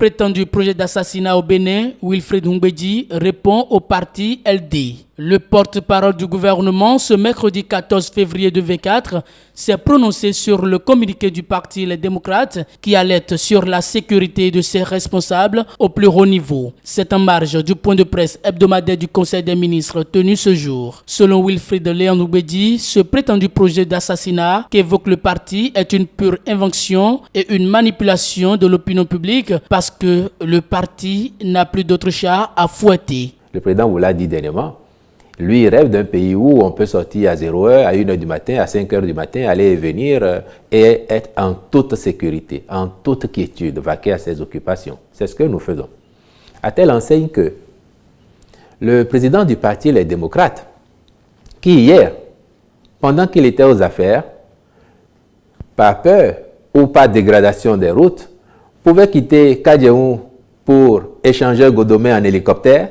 prétendu projet d'assassinat au Bénin, Wilfred Humbedi répond au parti LD. Le porte-parole du gouvernement, ce mercredi 14 février 2024, s'est prononcé sur le communiqué du parti Les Démocrates qui alerte sur la sécurité de ses responsables au plus haut niveau. C'est en marge du point de presse hebdomadaire du Conseil des ministres tenu ce jour. Selon Wilfred Léon Humbedi, ce prétendu projet d'assassinat qu'évoque le parti est une pure invention et une manipulation de l'opinion publique parce que le parti n'a plus d'autre chat à fouetter. Le président vous l'a dit dernièrement. Lui, il rêve d'un pays où on peut sortir à 0h, à 1h du matin, à 5h du matin, aller et venir et être en toute sécurité, en toute quiétude, vaquer à ses occupations. C'est ce que nous faisons. À telle enseigne que le président du parti Les Démocrates, qui hier, pendant qu'il était aux affaires, par peur ou par dégradation des routes, pouvait quitter Kadjeou pour échanger Godomé en hélicoptère,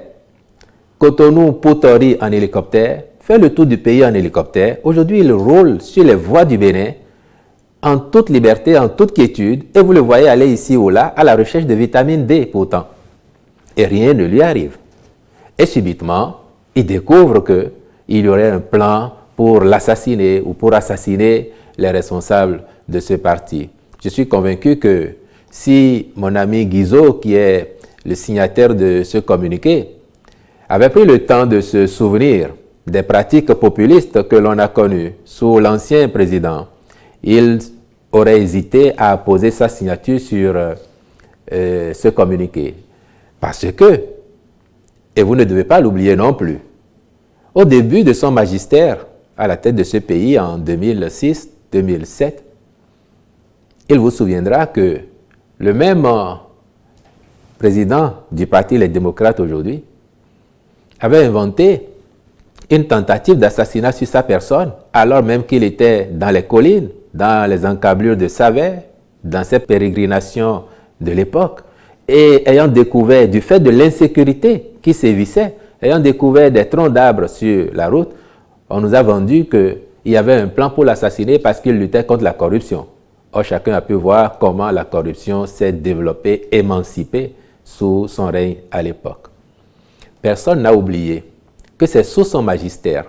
Cotonou pour Tori en hélicoptère, fait le tour du pays en hélicoptère. Aujourd'hui, il roule sur les voies du Bénin en toute liberté, en toute quiétude, et vous le voyez aller ici ou là à la recherche de vitamine D pourtant. Et rien ne lui arrive. Et subitement, il découvre qu'il y aurait un plan pour l'assassiner ou pour assassiner les responsables de ce parti. Je suis convaincu que si mon ami Guizot, qui est le signataire de ce communiqué, avait pris le temps de se souvenir des pratiques populistes que l'on a connues sous l'ancien président, il aurait hésité à poser sa signature sur ce communiqué. Parce que, et vous ne devez pas l'oublier non plus, au début de son magistère à la tête de ce pays en 2006-2007, il vous souviendra que le même président du parti Les Démocrates aujourd'hui avait inventé une tentative d'assassinat sur sa personne, alors même qu'il était dans les collines, dans les encablures de Savès, dans ses pérégrinations de l'époque, et ayant découvert, du fait de l'insécurité qui sévissait, ayant découvert des troncs d'arbres sur la route, on nous a vendu qu'il y avait un plan pour l'assassiner parce qu'il luttait contre la corruption. Or, chacun a pu voir comment la corruption s'est développée, émancipée sous son règne à l'époque. Personne n'a oublié que c'est sous son magistère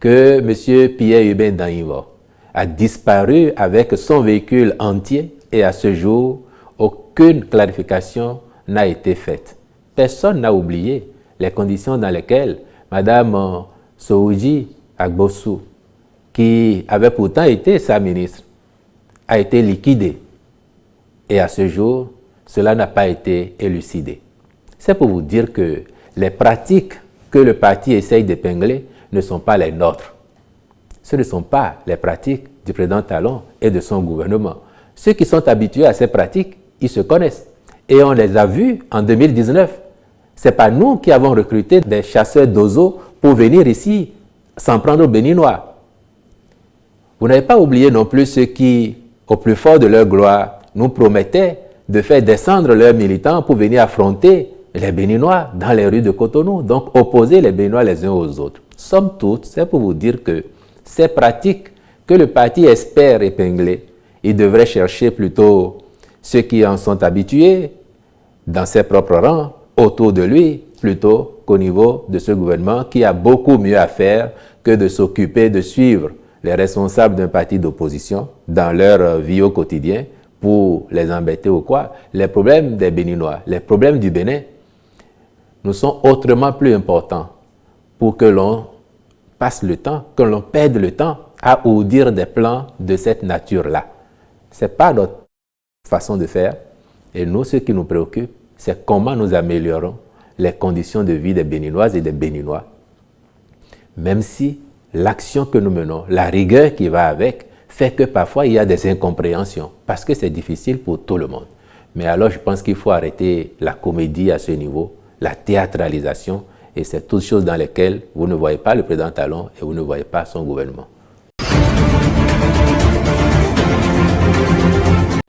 que M. Pierre-Hubert Daïvo a disparu avec son véhicule entier et à ce jour, aucune clarification n'a été faite. Personne n'a oublié les conditions dans lesquelles Mme Soouji Agbossou, qui avait pourtant été sa ministre, a été liquidée. Et à ce jour, cela n'a pas été élucidé. C'est pour vous dire que les pratiques que le parti essaye d'épingler ne sont pas les nôtres. Ce ne sont pas les pratiques du président Talon et de son gouvernement. Ceux qui sont habitués à ces pratiques, ils se connaissent. Et on les a vus en 2019. Ce n'est pas nous qui avons recruté des chasseurs d'oiseaux pour venir ici s'en prendre aux Béninois. Vous n'avez pas oublié non plus ceux qui, au plus fort de leur gloire, nous promettaient de faire descendre leurs militants pour venir affronter les Béninois dans les rues de Cotonou, donc opposer les Béninois les uns aux autres. Somme toute, c'est pour vous dire que ces pratiques que le parti espère épingler, il devrait chercher plutôt ceux qui en sont habitués dans ses propres rangs, autour de lui, plutôt qu'au niveau de ce gouvernement qui a beaucoup mieux à faire que de s'occuper de suivre les responsables d'un parti d'opposition dans leur vie au quotidien pour les embêter ou quoi. Les problèmes des Béninois, les problèmes du Bénin, nous sont autrement plus importants pour que l'on passe le temps, que l'on perde le temps à ourdir des plans de cette nature-là. Ce n'est pas notre façon de faire. Et nous, ce qui nous préoccupe, c'est comment nous améliorons les conditions de vie des Béninoises et des Béninois. Même si l'action que nous menons, la rigueur qui va avec, fait que parfois il y a des incompréhensions, parce que c'est difficile pour tout le monde. Mais alors je pense qu'il faut arrêter la comédie à ce niveau, la théâtralisation, et c'est toutes choses dans lesquelles vous ne voyez pas le président Talon et vous ne voyez pas son gouvernement.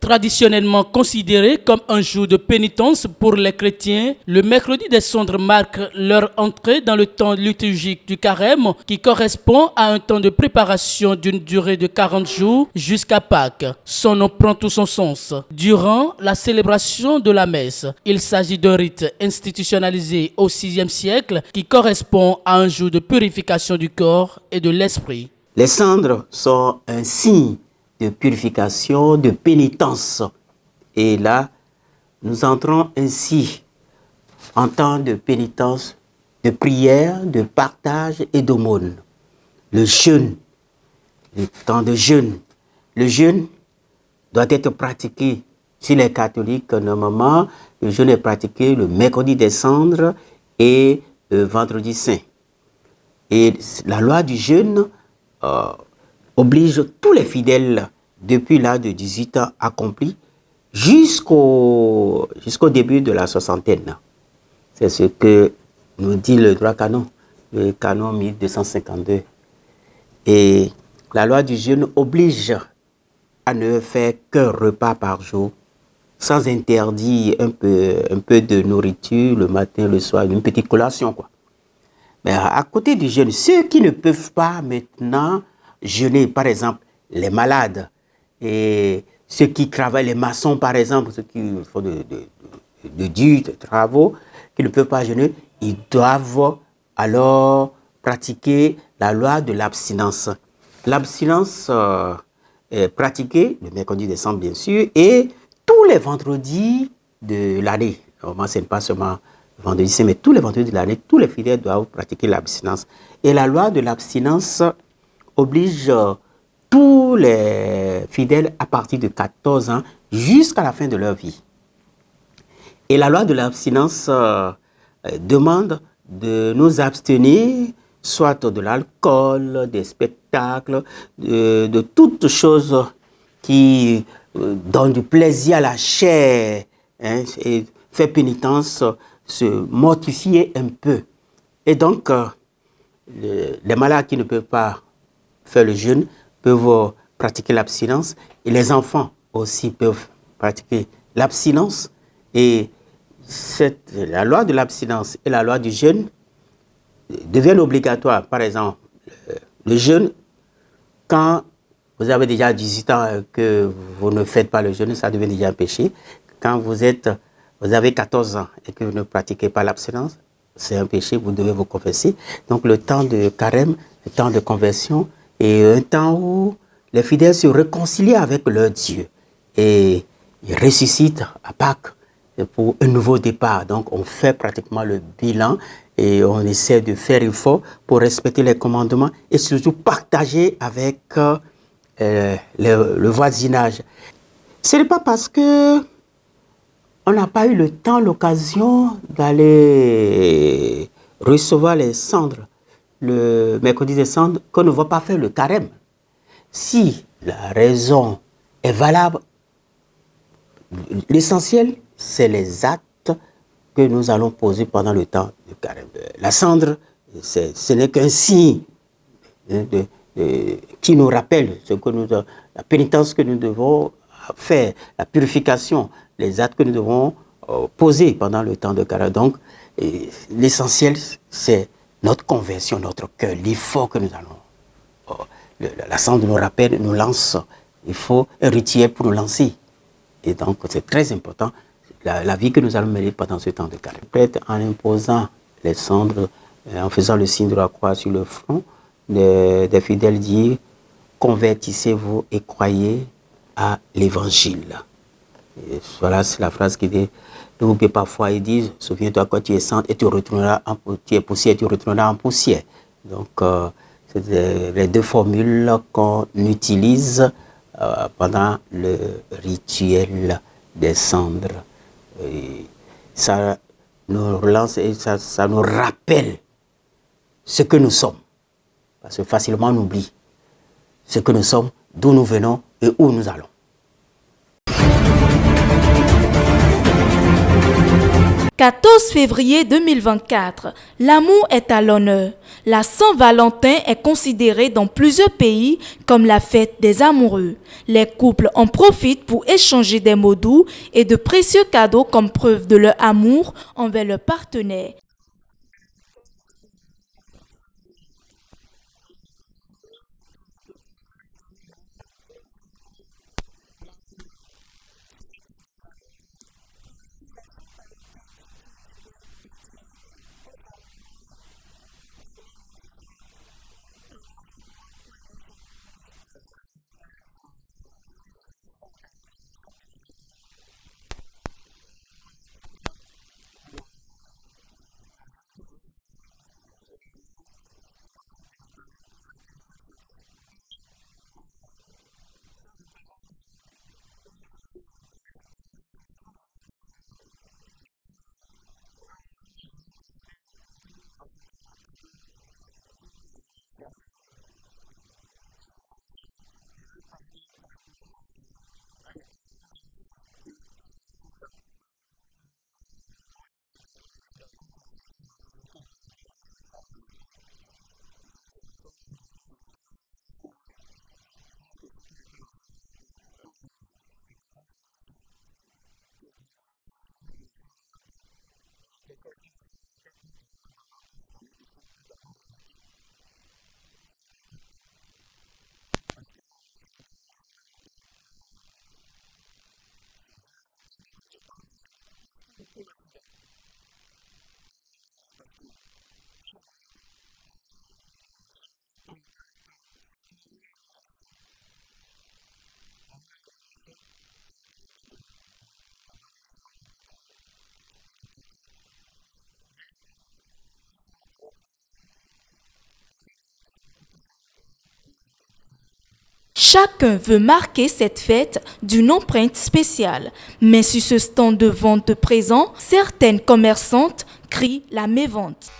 Traditionnellement considéré comme un jour de pénitence pour les chrétiens, le mercredi des cendres marque leur entrée dans le temps liturgique du carême qui correspond à un temps de préparation d'une durée de 40 jours jusqu'à Pâques. Son nom prend tout son sens. Durant la célébration de la messe, il s'agit d'un rite institutionnalisé au VIe siècle qui correspond à un jour de purification du corps et de l'esprit. Les cendres sont un signe de purification, de pénitence. Et là, nous entrons ainsi en temps de pénitence, de prière, de partage et d'aumône. Le jeûne, le temps de jeûne. Le jeûne doit être pratiqué. Si les catholiques, normalement, le jeûne est pratiqué le mercredi des cendres et le vendredi saint. Et la loi du jeûne oblige tous les fidèles depuis l'âge de 18 ans accompli jusqu'au début de la soixantaine. C'est ce que nous dit le droit canon, le canon 1252. Et la loi du jeûne oblige à ne faire qu'un repas par jour, sans interdire un peu de nourriture le matin, le soir, une petite collation, quoi. Mais à côté du jeûne, ceux qui ne peuvent pas maintenant jeûner, par exemple, les malades et ceux qui travaillent, les maçons, par exemple, ceux qui font de durs travaux, qui ne peuvent pas jeûner, ils doivent alors pratiquer la loi de l'abstinence. L'abstinence est pratiquée le mercredi décembre, bien sûr, et tous les vendredis de l'année. Normalement, ce n'est pas seulement vendredi saint, mais tous les vendredis de l'année, tous les fidèles doivent pratiquer l'abstinence. Et la loi de l'abstinence oblige tous les fidèles à partir de 14 ans jusqu'à la fin de leur vie. Et la loi de l'abstinence demande de nous abstenir soit de l'alcool, des spectacles, de toutes choses qui donnent du plaisir à la chair, hein, et faire pénitence, se mortifier un peu. Et donc, les malades qui ne peuvent pas faire le jeûne peuvent pratiquer l'abstinence, et les enfants aussi peuvent pratiquer l'abstinence. Et la loi de l'abstinence et la loi du jeûne deviennent obligatoires. Par exemple, le jeûne, quand vous avez déjà 18 ans que vous ne faites pas le jeûne, ça devient déjà un péché. Quand vous avez 14 ans et que vous ne pratiquez pas l'abstinence, c'est un péché, vous devez vous confesser. Donc le temps de carême, le temps de conversion, est un temps où les fidèles se réconcilient avec leur Dieu et ils ressuscitent à Pâques pour un nouveau départ. Donc on fait pratiquement le bilan et on essaie de faire effort pour respecter les commandements et surtout partager avec le voisinage. Ce n'est pas parce que on n'a pas eu le temps, l'occasion d'aller recevoir les cendres le mercredi des cendres qu'on ne va pas faire le carême. Si la raison est valable, l'essentiel, c'est les actes que nous allons poser pendant le temps du carême. La cendre, ce n'est qu'un signe qui nous rappelle la pénitence que nous devons faire, la purification, les actes que nous devons poser pendant le temps de carême. Donc, l'essentiel, c'est notre conversion, notre cœur, l'effort que nous allons. La cendre nous rappelle, nous lance. Il faut un rituel pour nous lancer. Et donc, c'est très important, la vie que nous allons mener pendant ce temps de carême. Peut-être en imposant les cendres, en faisant le signe de la croix sur le front, des fidèles dire « Convertissez-vous et croyez à l'évangile ». Voilà, c'est la phrase qui dit, que parfois ils disent, souviens-toi quand tu es cendre et tu es poussière, tu retourneras en poussière. Donc, c'est les deux formules qu'on utilise pendant le rituel des cendres. Et ça nous relance et ça nous rappelle ce que nous sommes. Parce que facilement on oublie ce que nous sommes, d'où nous venons et où nous allons. 14 février 2024, l'amour est à l'honneur. La Saint-Valentin est considérée dans plusieurs pays comme la fête des amoureux. Les couples en profitent pour échanger des mots doux et de précieux cadeaux comme preuve de leur amour envers leur partenaire. Chacun veut marquer cette fête d'une empreinte spéciale. Mais sur ce stand de vente de présents, certaines commerçantes crient la mévente.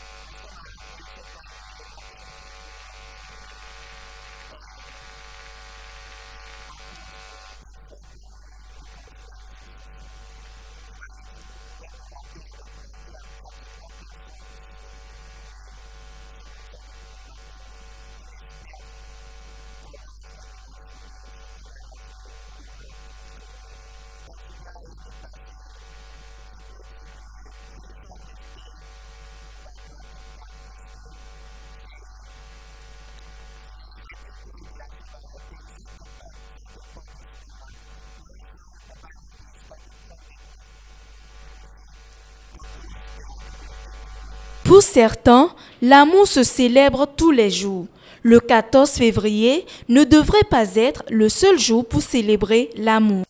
Pour certains, l'amour se célèbre tous les jours. Le 14 février ne devrait pas être le seul jour pour célébrer l'amour.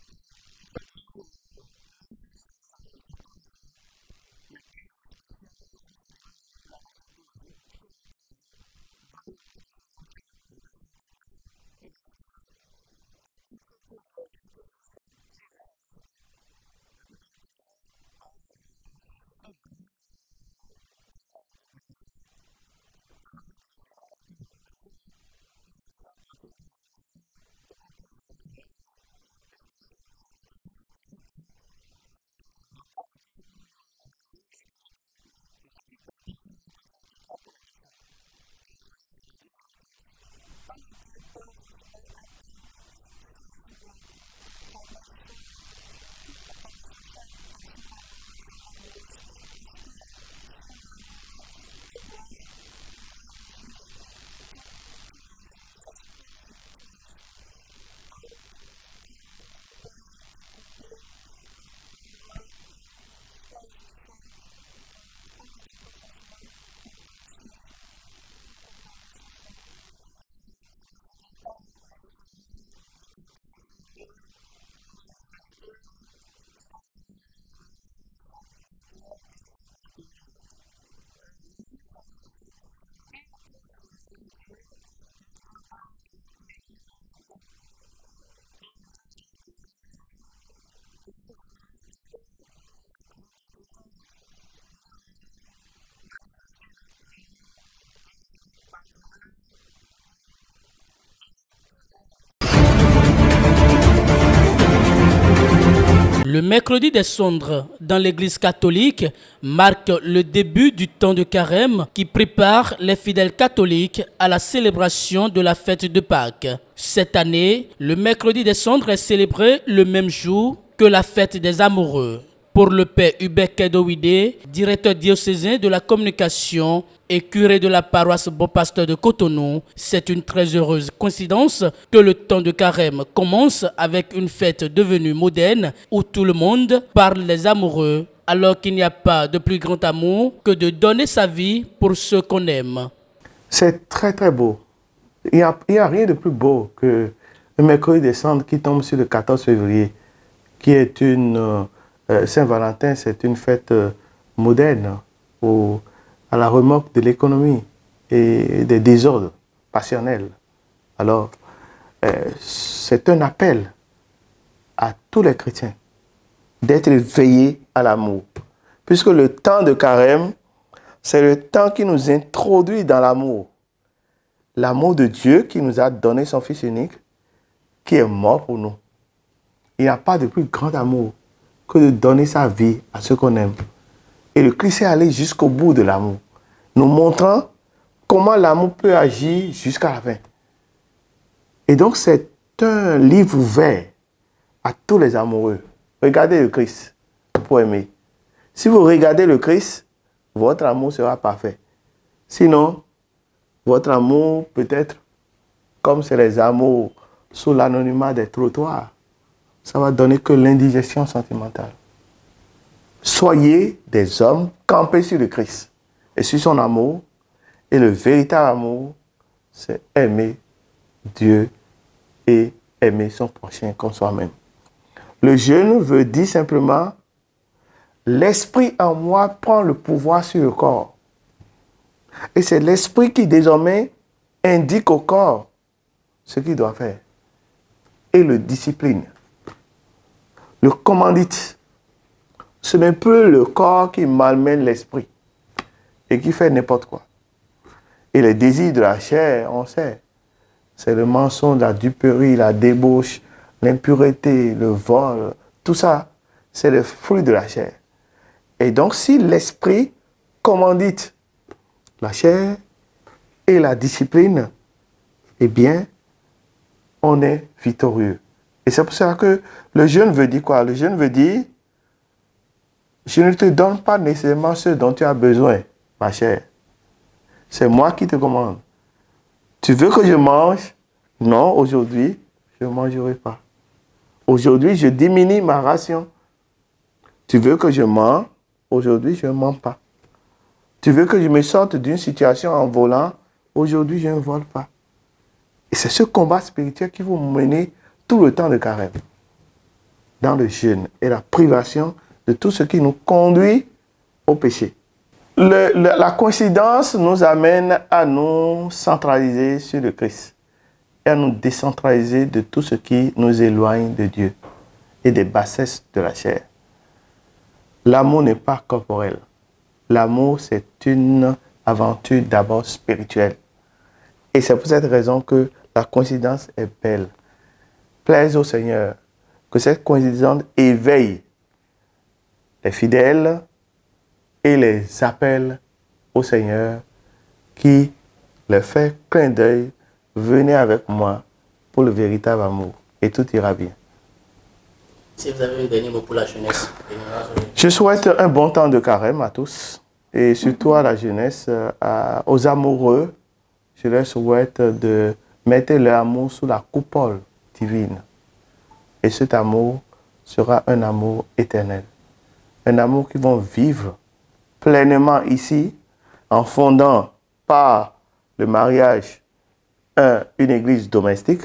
Le mercredi des cendres dans l'église catholique marque le début du temps de carême qui prépare les fidèles catholiques à la célébration de la fête de Pâques. Cette année, le mercredi des cendres est célébré le même jour que la fête des amoureux. Pour le père Hubert Kedowide, directeur diocésain de la communication et curé de la paroisse Bon Pasteur de Cotonou, c'est une très heureuse coïncidence que le temps de carême commence avec une fête devenue moderne où tout le monde parle des amoureux, alors qu'il n'y a pas de plus grand amour que de donner sa vie pour ceux qu'on aime. C'est très très beau. Il n'y a rien de plus beau que le mercredi des cendres qui tombe sur le 14 février, qui est une... Saint-Valentin, c'est une fête moderne à la remorque de l'économie et des désordres passionnels. Alors, c'est un appel à tous les chrétiens d'être éveillés à l'amour. Puisque le temps de carême, c'est le temps qui nous introduit dans l'amour. L'amour de Dieu qui nous a donné son Fils unique, qui est mort pour nous. Il n'y a pas de plus grand amour que de donner sa vie à ceux qu'on aime. Et le Christ est allé jusqu'au bout de l'amour, nous montrant comment l'amour peut agir jusqu'à la fin. Et donc c'est un livre ouvert à tous les amoureux. Regardez le Christ pour aimer. Si vous regardez le Christ, votre amour sera parfait. Sinon, votre amour peut être comme c'est les amours sous l'anonymat des trottoirs. Ça va donner que l'indigestion sentimentale. Soyez des hommes campés sur le Christ et sur son amour. Et le véritable amour, c'est aimer Dieu et aimer son prochain comme soi-même. Le jeûne veut dire simplement, l'esprit en moi prend le pouvoir sur le corps. Et c'est l'esprit qui désormais indique au corps ce qu'il doit faire et le discipline. Le commandite, ce n'est plus le corps qui malmène l'esprit et qui fait n'importe quoi. Et les désirs de la chair, on sait, c'est le mensonge, la duperie, la débauche, l'impureté, le vol, tout ça, c'est le fruit de la chair. Et donc, si l'esprit commandite la chair et la discipline, eh bien, on est victorieux. Et c'est pour ça que le jeûne veut dire quoi? Le jeûne veut dire, je ne te donne pas nécessairement ce dont tu as besoin, ma chère. C'est moi qui te commande. Tu veux que je mange? Non, aujourd'hui, je ne mangerai pas. Aujourd'hui, je diminue ma ration. Tu veux que je mange? Aujourd'hui, je ne mange pas. Tu veux que je me sorte d'une situation en volant? Aujourd'hui, je ne vole pas. Et c'est ce combat spirituel qui vous mener tout le temps de carême, dans le jeûne et la privation de tout ce qui nous conduit au péché. La coïncidence nous amène à nous centraliser sur le Christ et à nous décentraliser de tout ce qui nous éloigne de Dieu et des bassesses de la chair. L'amour n'est pas corporel. L'amour, c'est une aventure d'abord spirituelle. Et c'est pour cette raison que la coïncidence est belle. Plaise au Seigneur que cette coïncidence éveille les fidèles et les appelle au Seigneur qui leur fait clin d'œil, venez avec moi pour le véritable amour et tout ira bien. Si vous avez un dernier mot pour la jeunesse. Je souhaite un bon temps de carême à tous et surtout à la jeunesse, aux amoureux. Je leur souhaite de mettre leur amour sous la coupole divine. Et cet amour sera un amour éternel. Un amour qui vont vivre pleinement ici en fondant par le mariage une église domestique,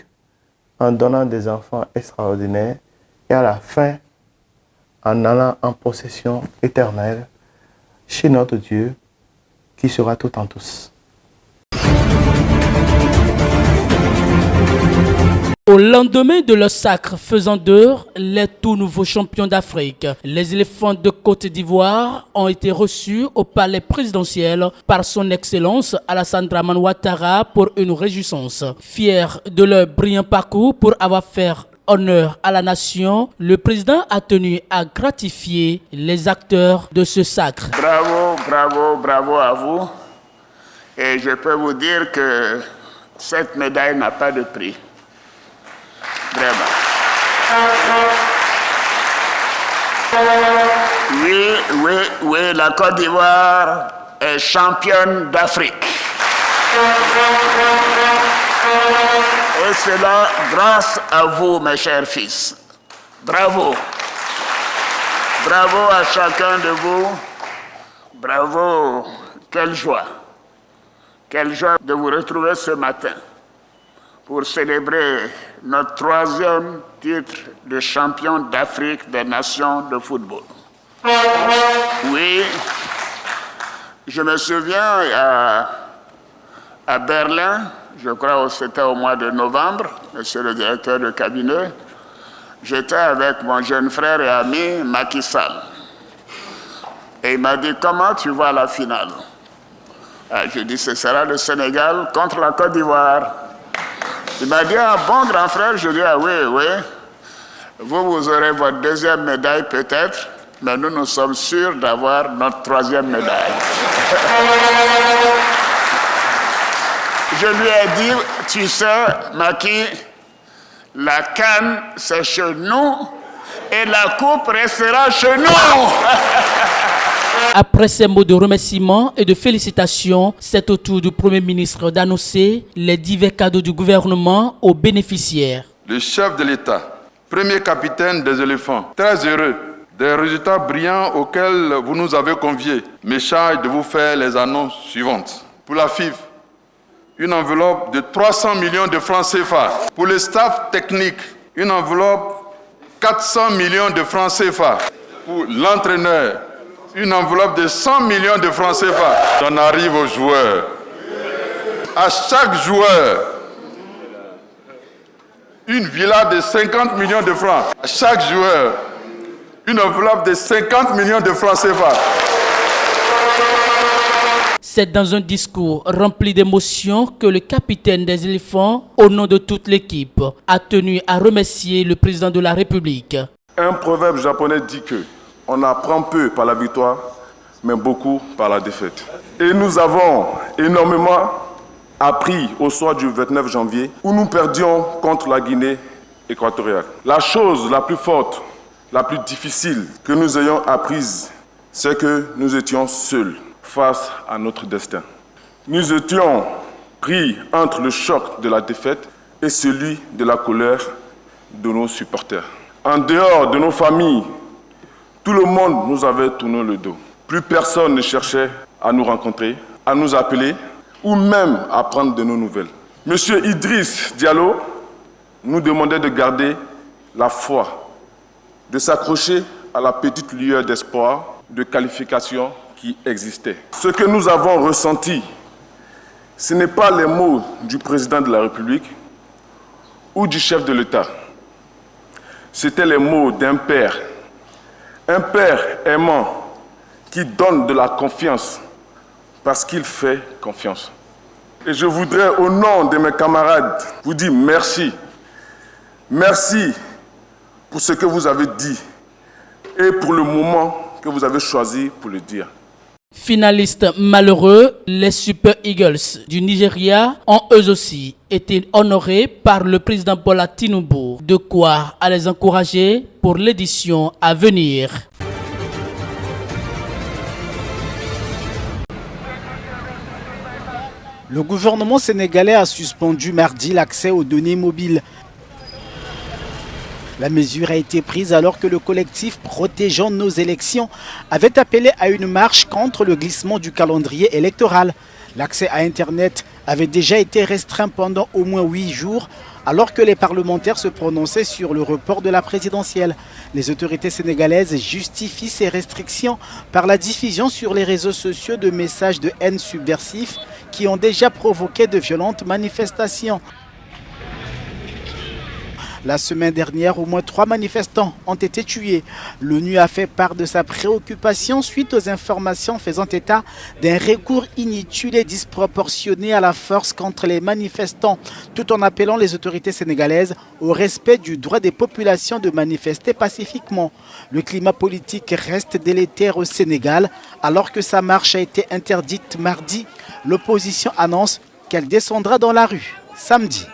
en donnant des enfants extraordinaires et à la fin en allant en possession éternelle chez notre Dieu qui sera tout en tous. Au lendemain de leur sacre faisant d'eux les tout nouveaux champions d'Afrique, les éléphants de Côte d'Ivoire ont été reçus au palais présidentiel par son Excellence Alassane Dramane Ouattara pour une réjouissance. Fiers de leur brillant parcours pour avoir fait honneur à la nation, le président a tenu à gratifier les acteurs de ce sacre. Bravo, bravo, bravo à vous. Et je peux vous dire que cette médaille n'a pas de prix. Vraiment. Oui, la Côte d'Ivoire est championne d'Afrique. Et cela grâce à vous, mes chers fils. Bravo. Bravo à chacun de vous. Bravo. Quelle joie. Quelle joie de vous retrouver ce matin pour célébrer notre 3e titre de champion d'Afrique des nations de football. Oui, je me souviens à Berlin, je crois que c'était au mois de novembre, monsieur le directeur de cabinet, j'étais avec mon jeune frère et ami Macky Sall. Et il m'a dit, comment tu vois la finale? Je dis, ce sera le Sénégal contre la Côte d'Ivoire. Il m'a dit, ah bon grand frère, je dis, ah oui, vous aurez votre 2e médaille peut-être, mais nous sommes sûrs d'avoir notre 3e médaille. Je lui ai dit, tu sais, Macky, la CAN, c'est chez nous, et la coupe restera chez nous. Après ces mots de remerciement et de félicitations, c'est au tour du Premier ministre d'annoncer les divers cadeaux du gouvernement aux bénéficiaires. Le chef de l'État, premier capitaine des éléphants, très heureux des résultats brillants auxquels vous nous avez conviés, me charge de vous faire les annonces suivantes. Pour la FIF, une enveloppe de 300 millions de francs CFA. Pour le staff technique, une enveloppe 400 millions de francs CFA. Pour l'entraîneur, une enveloppe de 100 millions de francs CFA. On arrive aux joueurs. À chaque joueur, une villa de 50 millions de francs. À chaque joueur, une enveloppe de 50 millions de francs CFA. C'est dans un discours rempli d'émotions que le capitaine des éléphants, au nom de toute l'équipe, a tenu à remercier le président de la République. Un proverbe japonais dit que on apprend peu par la victoire, mais beaucoup par la défaite. Et nous avons énormément appris au soir du 29 janvier, où nous perdions contre la Guinée équatoriale. La chose la plus forte, la plus difficile que nous ayons apprise, c'est que nous étions seuls face à notre destin. Nous étions pris entre le choc de la défaite et celui de la colère de nos supporters. En dehors de nos familles, tout le monde nous avait tourné le dos. Plus personne ne cherchait à nous rencontrer, à nous appeler ou même à prendre de nos nouvelles. Monsieur Idriss Diallo nous demandait de garder la foi, de s'accrocher à la petite lueur d'espoir, de qualification qui existait. Ce que nous avons ressenti, ce n'est pas les mots du président de la République ou du chef de l'État. C'était les mots d'un père aimant qui donne de la confiance parce qu'il fait confiance. Et je voudrais, au nom de mes camarades, vous dire merci. Merci pour ce que vous avez dit et pour le moment que vous avez choisi pour le dire. Finalistes malheureux, les Super Eagles du Nigeria ont eux aussi été honorés par le président Bola Tinubu. De quoi à les encourager pour l'édition à venir. Le gouvernement sénégalais a suspendu mardi l'accès aux données mobiles. La mesure a été prise alors que le collectif Protégeons nos élections avait appelé à une marche contre le glissement du calendrier électoral. L'accès à Internet avait déjà été restreint pendant au moins 8 jours alors que les parlementaires se prononçaient sur le report de la présidentielle. Les autorités sénégalaises justifient ces restrictions par la diffusion sur les réseaux sociaux de messages de haine subversifs qui ont déjà provoqué de violentes manifestations. La semaine dernière, au moins 3 manifestants ont été tués. L'ONU a fait part de sa préoccupation suite aux informations faisant état d'un recours inutile et disproportionné à la force contre les manifestants, tout en appelant les autorités sénégalaises au respect du droit des populations de manifester pacifiquement. Le climat politique reste délétère au Sénégal. Alors que sa marche a été interdite mardi, l'opposition annonce qu'elle descendra dans la rue samedi.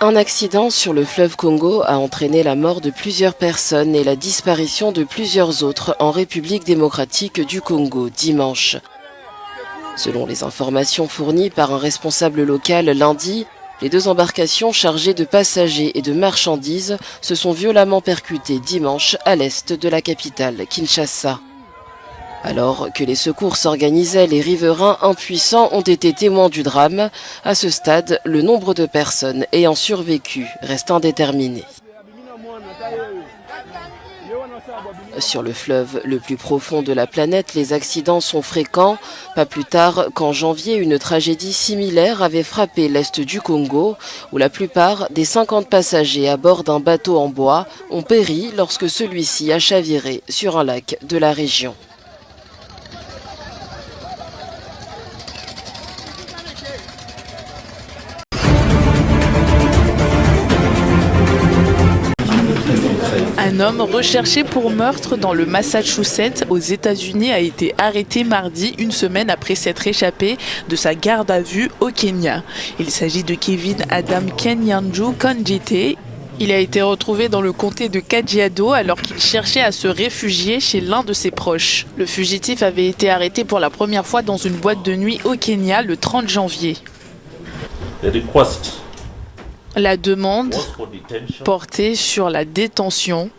Un accident sur le fleuve Congo a entraîné la mort de plusieurs personnes et la disparition de plusieurs autres en République démocratique du Congo dimanche. Selon les informations fournies par un responsable local lundi, les 2 embarcations chargées de passagers et de marchandises se sont violemment percutées dimanche à l'est de la capitale, Kinshasa. Alors que les secours s'organisaient, les riverains impuissants ont été témoins du drame. À ce stade, le nombre de personnes ayant survécu reste indéterminé. Sur le fleuve le plus profond de la planète, les accidents sont fréquents. Pas plus tard qu'en janvier, une tragédie similaire avait frappé l'est du Congo, où la plupart des 50 passagers à bord d'un bateau en bois ont péri lorsque celui-ci a chaviré sur un lac de la région. Un homme recherché pour meurtre dans le Massachusetts aux États-Unis a été arrêté mardi, une semaine après s'être échappé de sa garde à vue au Kenya. Il s'agit de Kevin Adam Kenyanjou Konjite. Il a été retrouvé dans le comté de Kajiado alors qu'il cherchait à se réfugier chez l'un de ses proches. Le fugitif avait été arrêté pour la première fois dans une boîte de nuit au Kenya le 30 janvier. La demande portait sur la détention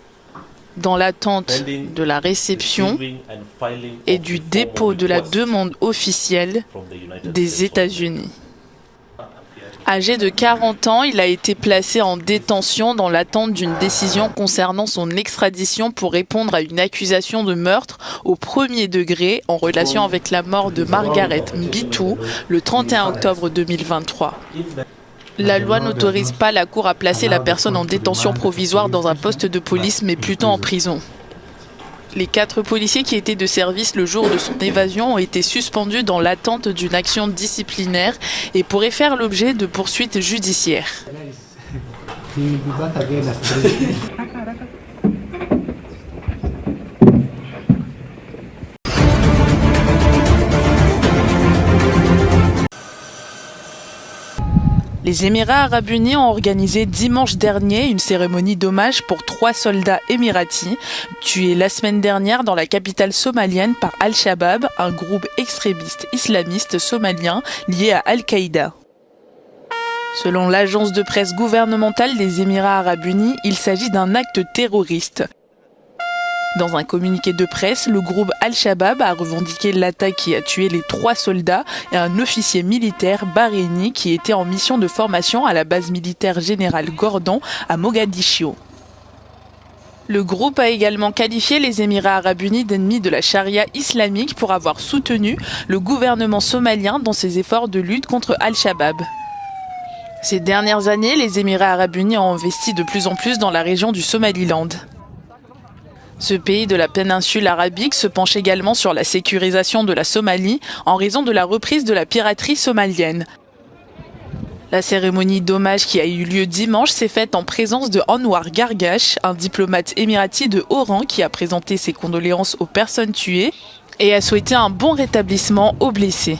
dans l'attente de la réception et du dépôt de la demande officielle des États-Unis. Âgé de 40 ans, il a été placé en détention dans l'attente d'une décision concernant son extradition pour répondre à une accusation de meurtre au premier degré en relation avec la mort de Margaret Mbitu le 31 octobre 2023. La loi n'autorise pas la Cour à placer la personne en détention provisoire dans un poste de police, mais plutôt en prison. Les 4 policiers qui étaient de service le jour de son évasion ont été suspendus dans l'attente d'une action disciplinaire et pourraient faire l'objet de poursuites judiciaires. Les Émirats arabes unis ont organisé dimanche dernier une cérémonie d'hommage pour 3 soldats émiratis tués la semaine dernière dans la capitale somalienne par Al-Shabaab, un groupe extrémiste islamiste somalien lié à Al-Qaïda. Selon l'agence de presse gouvernementale des Émirats arabes unis, il s'agit d'un acte terroriste. Dans un communiqué de presse, le groupe Al-Shabaab a revendiqué l'attaque qui a tué les 3 soldats et un officier militaire bahreïni qui était en mission de formation à la base militaire générale Gordon à Mogadiscio. Le groupe a également qualifié les Émirats arabes unis d'ennemis de la charia islamique pour avoir soutenu le gouvernement somalien dans ses efforts de lutte contre Al-Shabaab. Ces dernières années, les Émirats arabes unis ont investi de plus en plus dans la région du Somaliland. Ce pays de la péninsule arabique se penche également sur la sécurisation de la Somalie en raison de la reprise de la piraterie somalienne. La cérémonie d'hommage qui a eu lieu dimanche s'est faite en présence de Anwar Gargash, un diplomate émirati de haut rang qui a présenté ses condoléances aux personnes tuées et a souhaité un bon rétablissement aux blessés.